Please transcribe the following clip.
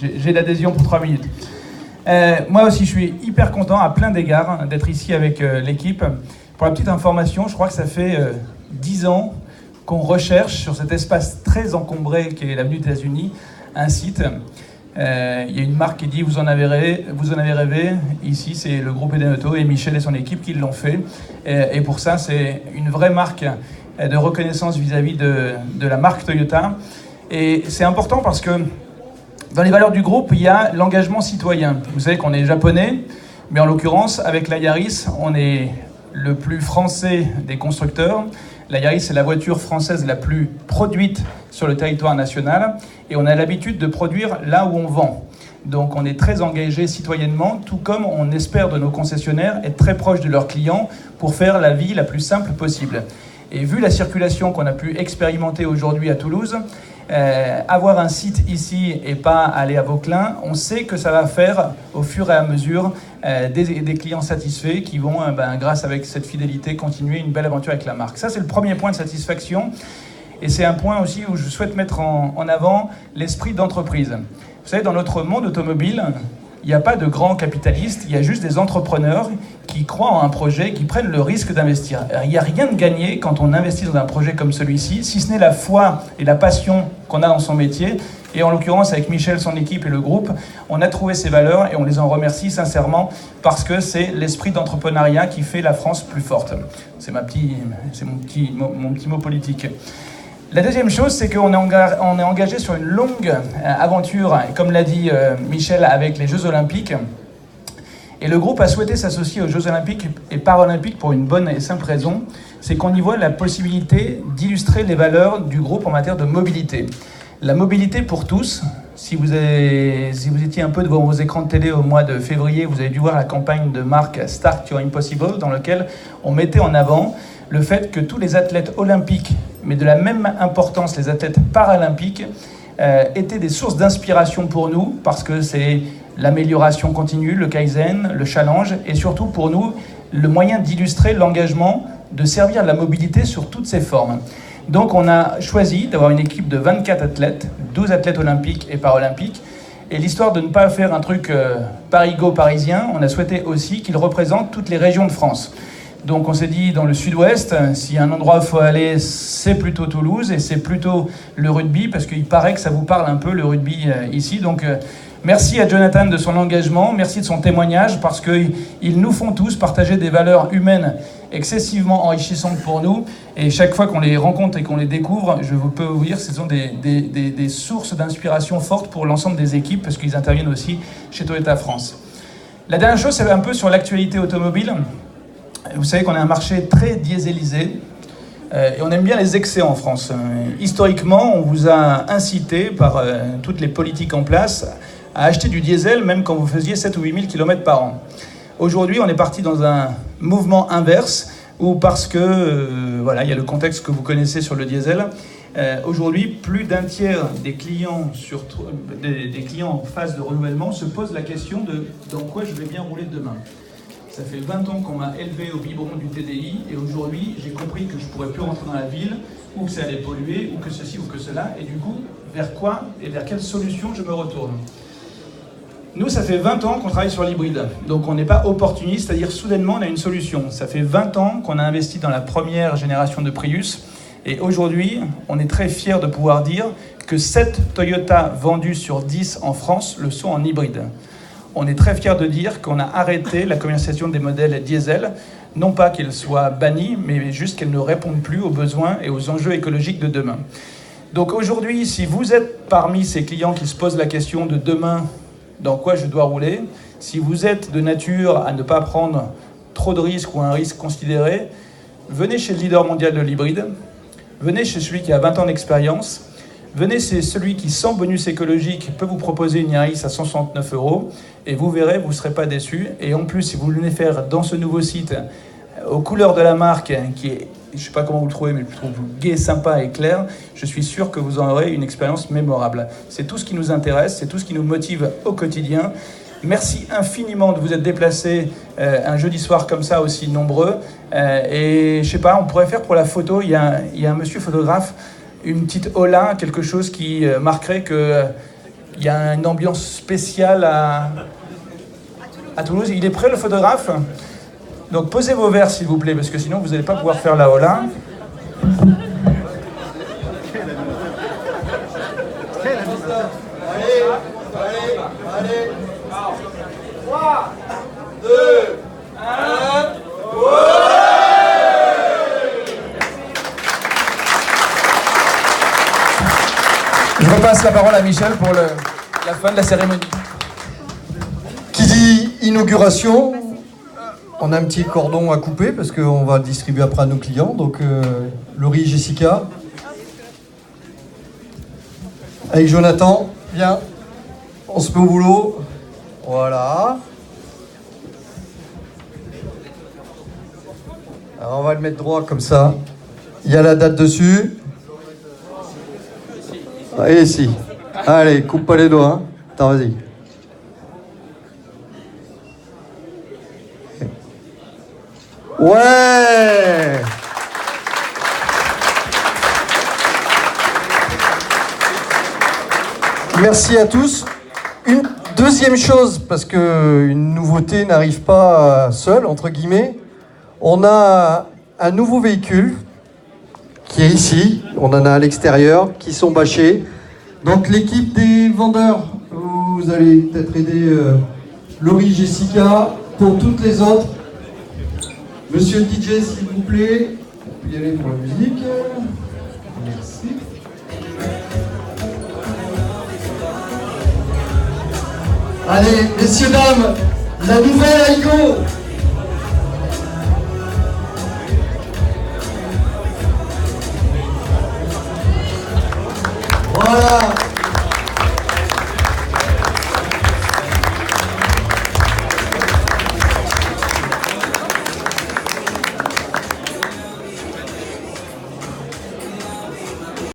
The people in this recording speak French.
j'ai l'adhésion pour 3 minutes. Moi aussi, je suis hyper content à plein d'égards d'être ici avec l'équipe. Pour la petite information, je crois que ça fait 10 ans qu'on recherche sur cet espace très encombré qui est l'avenue des États-Unis un site. Il y a une marque qui dit vous en avez rêvé. Ici, c'est le groupe Eden Auto et Michel et son équipe qui l'ont fait. Et pour ça, c'est une vraie marque de reconnaissance vis-à-vis de la marque Toyota. Et c'est important parce que dans les valeurs du groupe, il y a l'engagement citoyen. Vous savez qu'on est japonais, mais en l'occurrence, avec la Yaris, on est le plus français des constructeurs. La Yaris, c'est la voiture française la plus produite sur le territoire national et on a l'habitude de produire là où on vend. Donc on est très engagé citoyennement, tout comme on espère de nos concessionnaires être très proche de leurs clients pour faire la vie la plus simple possible. Et vu la circulation qu'on a pu expérimenter aujourd'hui à Toulouse, avoir un site ici et pas aller à Vauclin, on sait que ça va faire au fur et à mesure des clients satisfaits qui vont, grâce avec cette fidélité, continuer une belle aventure avec la marque. Ça, c'est le premier point de satisfaction. Et c'est un point aussi où je souhaite mettre en avant l'esprit d'entreprise. Vous savez, dans notre monde automobile, il n'y a pas de grands capitalistes, il y a juste des entrepreneurs qui croient en un projet, qui prennent le risque d'investir. Il n'y a rien de gagné quand on investit dans un projet comme celui-ci, si ce n'est la foi et la passion qu'on a dans son métier. Et en l'occurrence, avec Michel, son équipe et le groupe, on a trouvé ces valeurs et on les en remercie sincèrement parce que c'est l'esprit d'entrepreneuriat qui fait la France plus forte. C'est mon petit mot politique. La deuxième chose, c'est qu'on est engagé sur une longue aventure, comme l'a dit Michel, avec les Jeux Olympiques. Et le groupe a souhaité s'associer aux Jeux Olympiques et Paralympiques pour une bonne et simple raison, c'est qu'on y voit la possibilité d'illustrer les valeurs du groupe en matière de mobilité. La mobilité pour tous, si vous étiez un peu devant vos écrans de télé au mois de février, vous avez dû voir la campagne de marque Start Your Impossible, dans laquelle on mettait en avant le fait que tous les athlètes olympiques, mais de la même importance les athlètes paralympiques, étaient des sources d'inspiration pour nous, parce que c'est l'amélioration continue, le Kaizen, le challenge, et surtout pour nous, le moyen d'illustrer l'engagement de servir la mobilité sur toutes ses formes. Donc on a choisi d'avoir une équipe de 24 athlètes, 12 athlètes olympiques et paralympiques, et l'histoire de ne pas faire un truc parigo parisien, on a souhaité aussi qu'il représente toutes les régions de France. Donc on s'est dit dans le sud-ouest, s'il y a un endroit où il faut aller, c'est plutôt Toulouse et c'est plutôt le rugby, parce qu'il paraît que ça vous parle un peu le rugby ici. Donc merci à Jonathan de son engagement, merci de son témoignage, parce qu'ils nous font tous partager des valeurs humaines excessivement enrichissantes pour nous. Et chaque fois qu'on les rencontre et qu'on les découvre, je peux vous dire que ce sont des sources d'inspiration fortes pour l'ensemble des équipes, parce qu'ils interviennent aussi chez Toyota France. La dernière chose, c'est un peu sur l'actualité automobile. Vous savez qu'on a un marché très dieselisé et on aime bien les excès en France. Historiquement, on vous a incité par toutes les politiques en place à acheter du diesel même quand vous faisiez 7 ou 8 000 km par an. Aujourd'hui, on est parti dans un mouvement inverse où parce que, il y a le contexte que vous connaissez sur le diesel, aujourd'hui, plus d'un tiers des clients, des clients en phase de renouvellement se posent la question de dans quoi je vais bien rouler demain. Ça fait 20 ans qu'on m'a élevé au biberon du TDI et aujourd'hui, j'ai compris que je ne pourrais plus rentrer dans la ville, ou que ça allait polluer, ou que ceci, ou que cela, et du coup, vers quoi et vers quelle solution je me retourne. Nous, ça fait 20 ans qu'on travaille sur l'hybride, donc on n'est pas opportuniste, c'est-à-dire soudainement on a une solution. Ça fait 20 ans qu'on a investi dans la première génération de Prius, et aujourd'hui, on est très fiers de pouvoir dire que 7 Toyota vendus sur 10 en France le sont en hybride. On est très fiers de dire qu'on a arrêté la commercialisation des modèles diesel, non pas qu'elles soient bannies, mais juste qu'elles ne répondent plus aux besoins et aux enjeux écologiques de demain. Donc aujourd'hui, si vous êtes parmi ces clients qui se posent la question de demain, dans quoi je dois rouler, si vous êtes de nature à ne pas prendre trop de risques ou un risque considéré, venez chez le leader mondial de l'hybride, venez chez celui qui a 20 ans d'expérience, venez, c'est celui qui, sans bonus écologique, peut vous proposer une Yaris à 169 €. Et vous verrez, vous ne serez pas déçus. Et en plus, si vous venez faire dans ce nouveau site, aux couleurs de la marque, qui est, je ne sais pas comment vous le trouvez, mais je trouve gai, sympa et clair, je suis sûr que vous en aurez une expérience mémorable. C'est tout ce qui nous intéresse, c'est tout ce qui nous motive au quotidien. Merci infiniment de vous être déplacés un jeudi soir comme ça, aussi nombreux. Et je ne sais pas, on pourrait faire pour la photo, il y a un monsieur photographe, une petite hola, quelque chose qui marquerait qu'il Il y a une ambiance spéciale à Toulouse. Il est prêt, le photographe? Donc posez vos verres, s'il vous plaît, parce que sinon vous n'allez pas pouvoir faire la hola. Allez. 3, 2, 1, Je repasse la parole à Michel pour la fin de la cérémonie. Qui dit inauguration, on a un petit cordon à couper parce qu'on va le distribuer après à nos clients. Donc Laurie et Jessica. Avec Jonathan, viens, on se met au boulot. Voilà. Alors on va le mettre droit comme ça. Il y a la date dessus. Et ici. Allez, coupe pas les doigts. Hein. Attends, vas-y. Ouais! Merci à tous. Une deuxième chose, parce qu'une nouveauté n'arrive pas seule, entre guillemets. On a un nouveau véhicule qui est ici. On en a à l'extérieur, qui sont bâchés. Donc l'équipe des vendeurs, vous allez peut-être aider Laurie, Jessica, pour toutes les autres. Monsieur le DJ, s'il vous plaît. On peut y aller pour la musique. Merci. Allez, messieurs, dames, la nouvelle Aygo. Voilà.